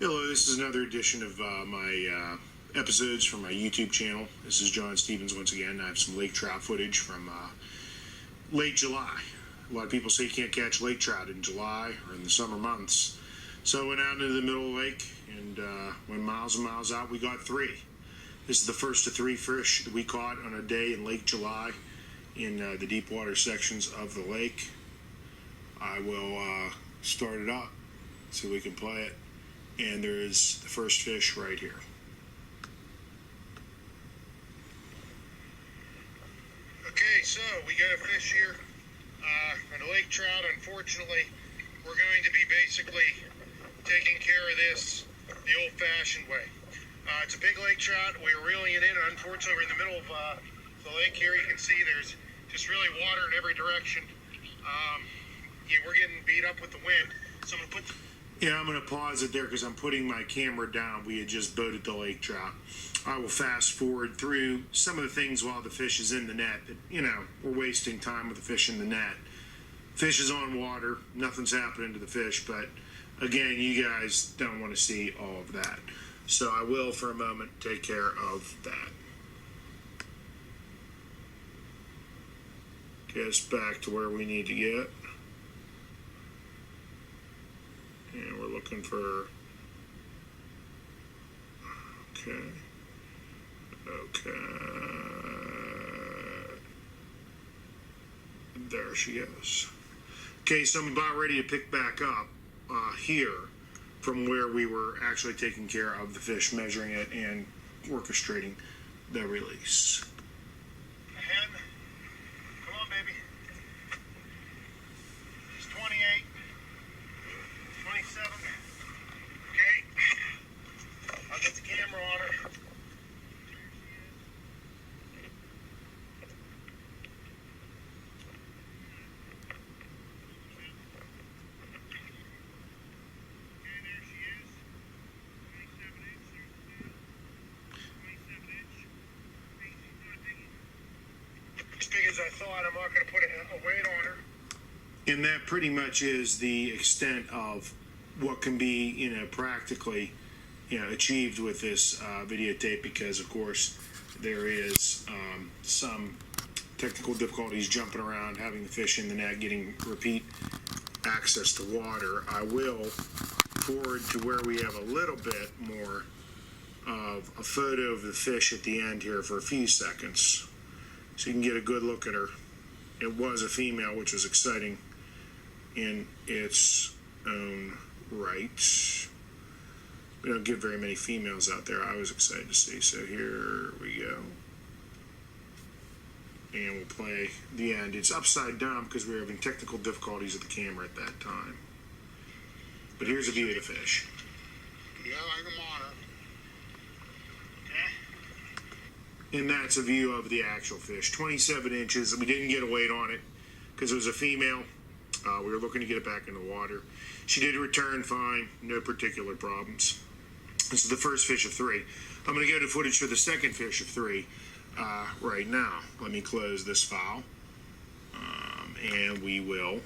Hello, this is another edition of my episodes from my YouTube channel. This is John Stevens once again. I have some lake trout footage from late July. A lot of people say you can't catch lake trout in July or in the summer months. So I went out into the middle of the lake and went miles and miles out. We got 3. This is the first of 3 fish that we caught on a day in Lake July in the deep water sections of the lake. I will start it up so we can play it. And there is the first fish right here. Okay, so we got a fish here on a lake trout. Unfortunately, we're going to be basically taking care of this the old-fashioned way. It's a big lake trout. We're reeling it in. Unfortunately, we're in the middle of the lake here. You can see there's just really water in every direction. Yeah, we're getting beat up with the wind. So I'm going to put I'm going to pause it there because I'm putting my camera down. We had just boated the lake trout. I will fast forward through some of the things while the fish is in the net. That, we're wasting time with the fish in the net. Fish is on water. Nothing's happening to the fish. But, again, you guys don't want to see all of that. So I will, for a moment, take care of that. Get us back to where we need to get. And we're looking for, okay, there she goes. Okay, so I'm about ready to pick back up here from where we were actually taking care of the fish, measuring it and orchestrating the release. Ahead. Come on, baby. It's 28. 27. Okay. I'll get the camera on her. Okay, there she is. 27 inch. There's the 27 inch. As big as I thought. I'm not going to put a weight on her. And that pretty much is the extent of what can be, practically, achieved with this videotape, because, of course, there is some technical difficulties jumping around, having the fish in the net, getting repeat access to water. I will forward to where we have a little bit more of a photo of the fish at the end here for a few seconds, so you can get a good look at her. It was a female, which was exciting in its own right. We don't get very many females out there. I was excited to see. So here we go. And we'll play the end. It's upside down because we were having technical difficulties with the camera at that time. But here's a view of the fish. Yeah, I can monitor. Okay. And that's a view of the actual fish. 27 inches. We didn't get a weight on it because it was a female. We were looking to get it back in the water. She did return fine, no particular problems. This is the first fish of 3. I'm going to go to footage for the second fish of 3 right now. Let me close this file. And we will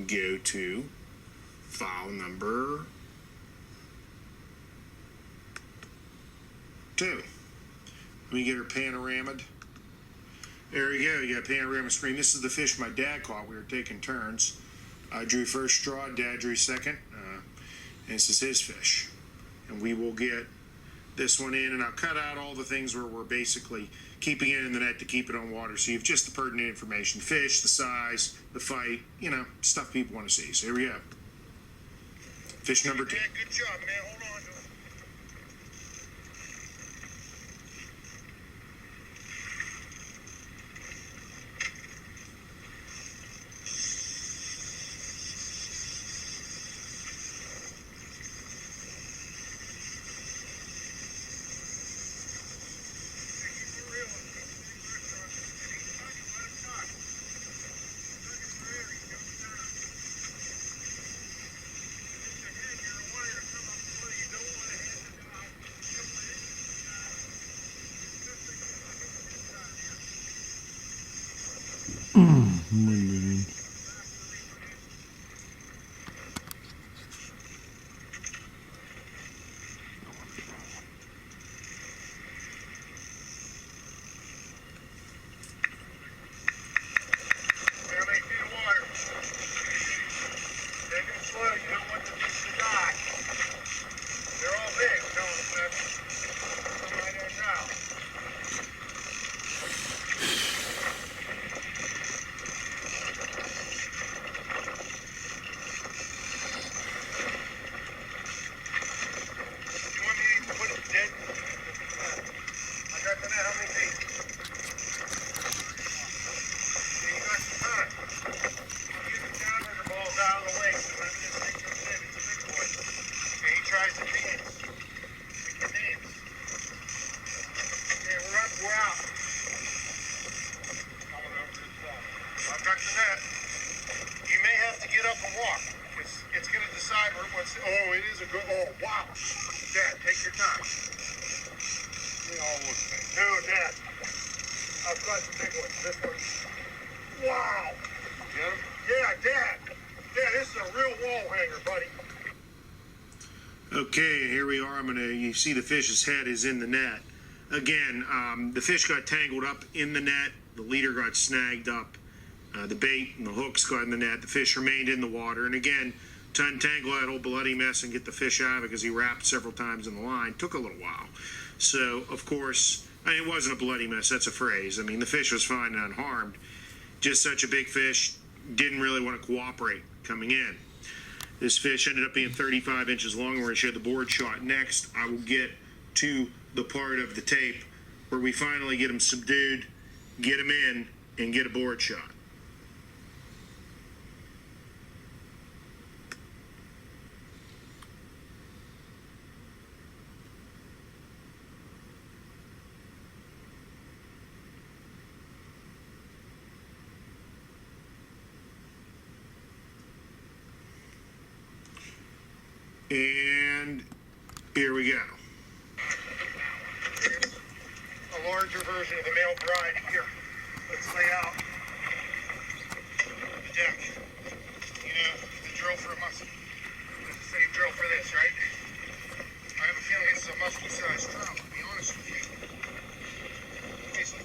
go to file number 2. Let me get her panoramaed. There you go. You got a panorama screen. This is the fish my dad caught. We were taking turns. I drew first straw. Dad drew second. And this is his fish. And we will get this one in. And I'll cut out all the things where we're basically keeping it in the net to keep it on water. So you have just the pertinent information. Fish, the size, the fight, stuff people want to see. So here we go. Fish number 2. Good job, man. Hold on. I've got some big ones. This one. Wow. Get him? Yeah, Dad. Yeah, this is a real wall hanger, buddy. Okay, here we are. You see the fish's head is in the net. Again, the fish got tangled up in the net. The leader got snagged up. The bait and the hooks got in the net. The fish remained in the water. And again, to untangle that old bloody mess and get the fish out of it, because he wrapped several times in the line, took a little while. So, of course, it wasn't a bloody mess. That's a phrase. I mean, the fish was fine and unharmed. Just such a big fish, didn't really want to cooperate coming in. This fish ended up being 35 inches long. We're going to show the board shot next. I will get to the part of the tape where we finally get him subdued, get him in, and get a board shot. And here we go. A larger version of the male bride here. Let's lay out the deck. You know, the drill for a muscle. Same drill for this, right? I have a feeling this is a muscle-sized trout, to be honest with you. Okay, so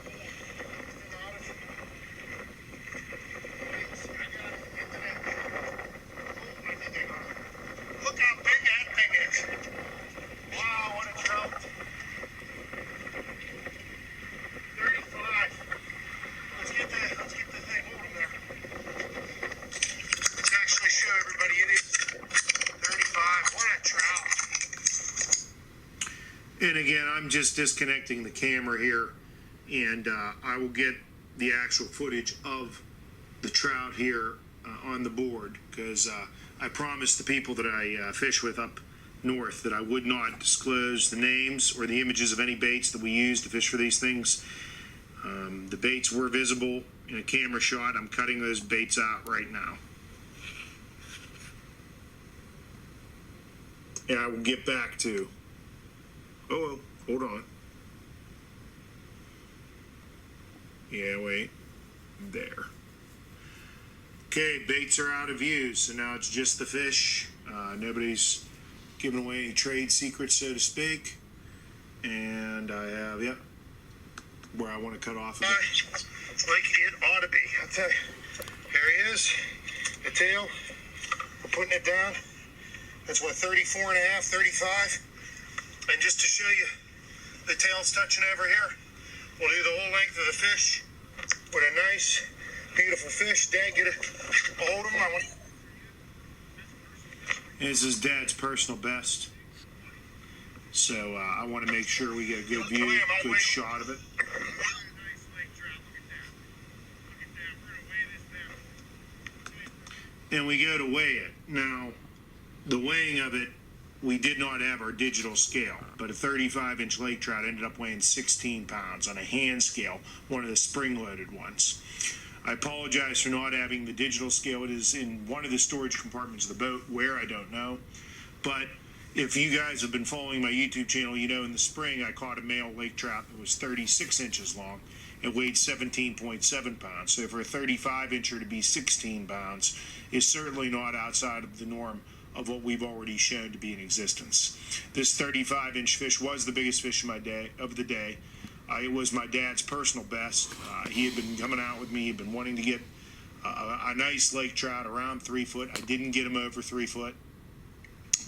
look how big that thing is. Wow, what a trout. 35. Let's get the thing. Hold him there. Let's actually show everybody it is 35. What a trout. And again, I'm just disconnecting the camera here, and I will get the actual footage of the trout here on the board, because I promised the people that I fish with up north that I would not disclose the names or the images of any baits that we use to fish for these things. The baits were visible in a camera shot. I'm cutting those baits out right now. And I will get back to... Oh, hold on. Yeah, wait. There. Okay, baits are out of view, so now it's just the fish. Nobody's giving away any trade secrets, so to speak. And I have, yep, where I want to cut off. It's like it ought to be. I'll tell you. Here he is. The tail. We're putting it down. That's what, 34 and a half, 35. And just to show you, the tail's touching over here. We'll do the whole length of the fish with a nice, beautiful fish. Dad, get a hold of him. This is Dad's personal best. So I want to make sure we get a good view, good shot of it. And we go to weigh it. Now, the weighing of it, we did not have our digital scale, but a 35-inch lake trout ended up weighing 16 pounds on a hand scale, one of the spring-loaded ones. I apologize for not having the digital scale. It is in one of the storage compartments of the boat. Where, I don't know. But if you guys have been following my YouTube channel, you know in the spring I caught a male lake trout that was 36 inches long. It weighed 17.7 pounds. So for a 35-incher to be 16 pounds is certainly not outside of the norm of what we've already shown to be in existence. This 35-inch fish was the biggest fish of the day. It was my dad's personal best. He had been coming out with me. He'd been wanting to get a nice lake trout around 3 foot. I didn't get him over 3 foot,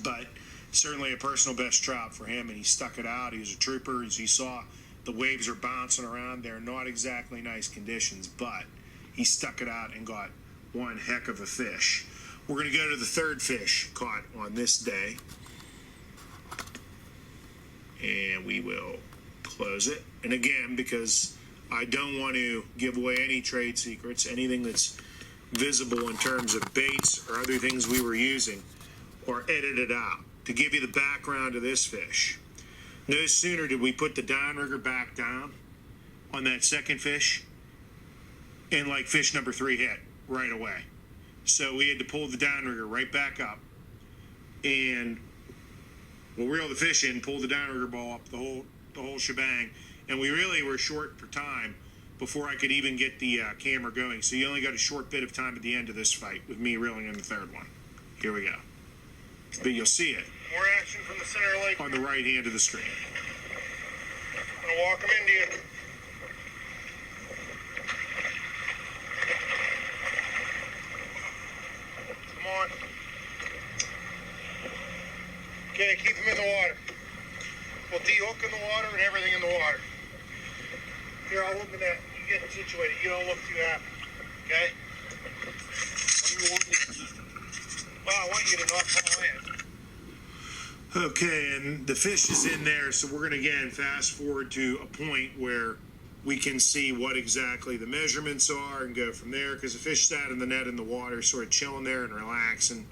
but certainly a personal best trout for him, and he stuck it out. He was a trooper. As you saw, the waves are bouncing around. They're not exactly nice conditions, but he stuck it out and got one heck of a fish. We're going to go to the third fish caught on this day, and we will close it. And again, because I don't want to give away any trade secrets, anything that's visible in terms of baits or other things we were using, or edit it out. To give you the background of this fish, no sooner did we put the downrigger back down on that second fish, and like fish number 3 hit right away. So we had to pull the downrigger right back up, and we'll reel the fish in, pull the downrigger ball up, the whole shebang. And we really were short for time before I could even get the camera going. So you only got a short bit of time at the end of this fight with me reeling in the third one. Here we go. But you'll see it. More action from the center of the lake. On the right hand of the screen. I'm going to walk them into you. Come on. Okay, keep them in the water. We'll de-hook in the water and everything in the water. Here, I'll look at that. You get situated. You don't look too happy. Okay? What do you want me to do? Well, I want you to not fall in. Okay, and the fish is in there, so we're going to, again, fast forward to a point where we can see what exactly the measurements are and go from there, because the fish sat in the net in the water, sort of chilling there and relaxing.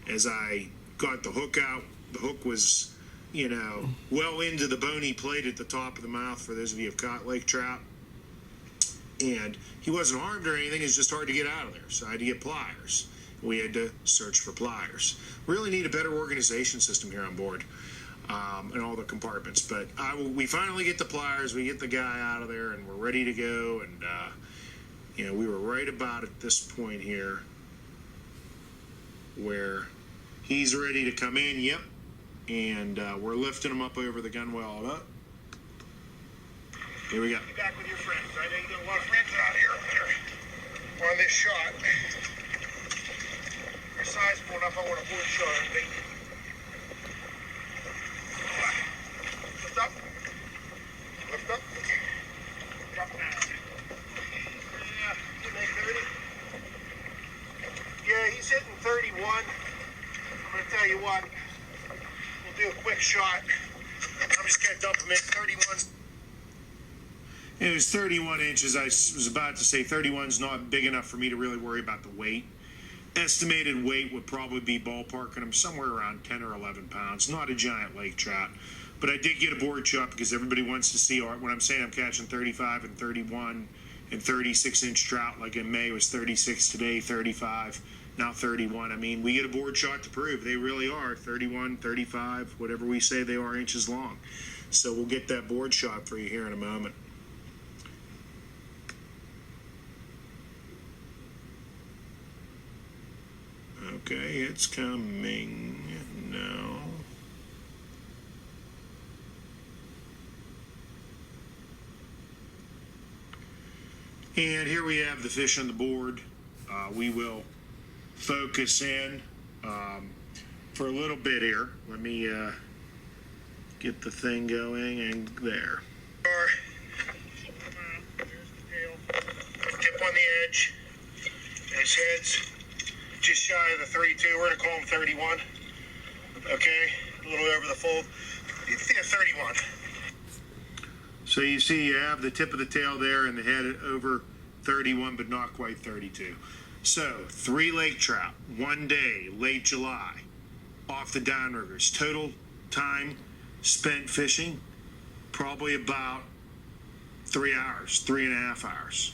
As I got the hook out, the hook was, you know, well into the bony plate at the top of the mouth, for those of you who have caught lake trout. And he wasn't harmed or anything, it's just hard to get out of there, so I had to get pliers. We had to search for pliers. Really need a better organization system here on board, in all the compartments. But we finally get the pliers, we get the guy out of there, and we're ready to go. And you know, we were right about at this point here where he's ready to come in. Yep, and we're lifting him up over the gunwale. Up. Here we go. Get back with your friends. I know you got a lot of friends out here. We're on this shot. Your sizable enough, I want to pull a shot on bait. Lift up. Lift up. Drop down. Yeah, you make 30. Yeah, he's hitting 31. I'm going to tell you what. We'll do a quick shot. I'm just going to dump him in 31. It was 31 inches. I was about to say 31 is not big enough for me to really worry about the weight. Estimated weight would probably be ballparking them somewhere around 10 or 11 pounds. Not a giant lake trout. But I did get a board shot because everybody wants to see when I'm saying I'm catching 35 and 31 and 36-inch trout. Like in May, it was 36 today, 35, now 31. I mean, we get a board shot to prove they really are 31, 35, whatever we say they are inches long. So we'll get that board shot for you here in a moment. Okay, it's coming now. And here we have the fish on the board. We will focus in for a little bit here. Let me get the thing going, and there. There's the tail. Tip on the edge. His head's just shy of the 32. We're going to call him 31. Okay? A little over the fold. Yeah, 31. So you see you have the tip of the tail there and the head over 31, but not quite 32. So 3 lake trout, 1 day, late July, off the downriggers. Total time spent fishing, probably about 3 hours, 3.5 hours.